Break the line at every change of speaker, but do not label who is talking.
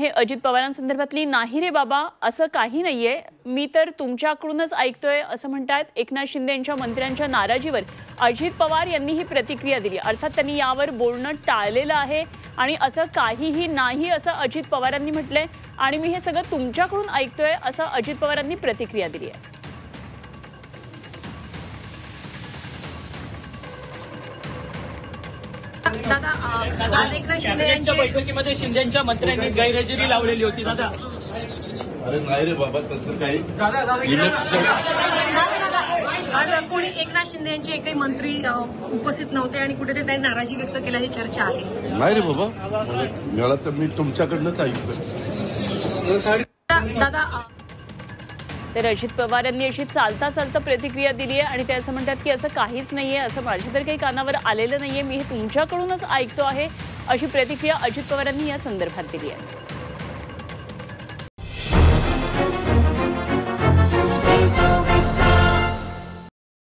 हे अजित पवारांसंदर्भातली नाही रे बाबा असं काही नाहीये, मी तर तुमच्याकडूनच ऐकतोय असं म्हणतात। एकनाथ शिंदे यांच्या मंत्र्यांच्या नाराजीवर अजित पवार यांनी ही प्रतिक्रिया दिली। अर्थात त्यांनी यावर बोलणं टाळलेलं आहे आणि असं काहीही नाही असं अजित पवारांनी म्हटलंय आणि मी हे सगळं तुमच्याकडून ऐकतोय असं अजित पवारांनी प्रतिक्रिया दिली आहे।
दादा आज एकनाथ शिंदे यांच्या
बैठकीमध्ये शिंदेच्या मंत्र्यांनी गैरहजेरी लावलेली होती दादा।
अरे नाही रे बाबा तसं काही
आज कोणी एकनाथ शिंदे यांचे एकही मंत्री उपस्थित नव्हते आणि कुठेतरी त्यांनी नाराजी व्यक्त केल्याची चर्चा आहे।
नाही रे बाबा मला तर मी तुमच्याकडनंच ऐकतो
दादा
तर अजित पवार यांनी अशी चालता प्रतिक्रिया दिली आहे आणि ते असं म्हणतात की असं काहीच नाहीये, असं माझ्या तर काही कानावर आलेलं नाहीये, मी हे तुमच्याकडूनच ऐकतो आहे अशी प्रतिक्रिया अजित पवारांनी या संदर्भात दिली आहे।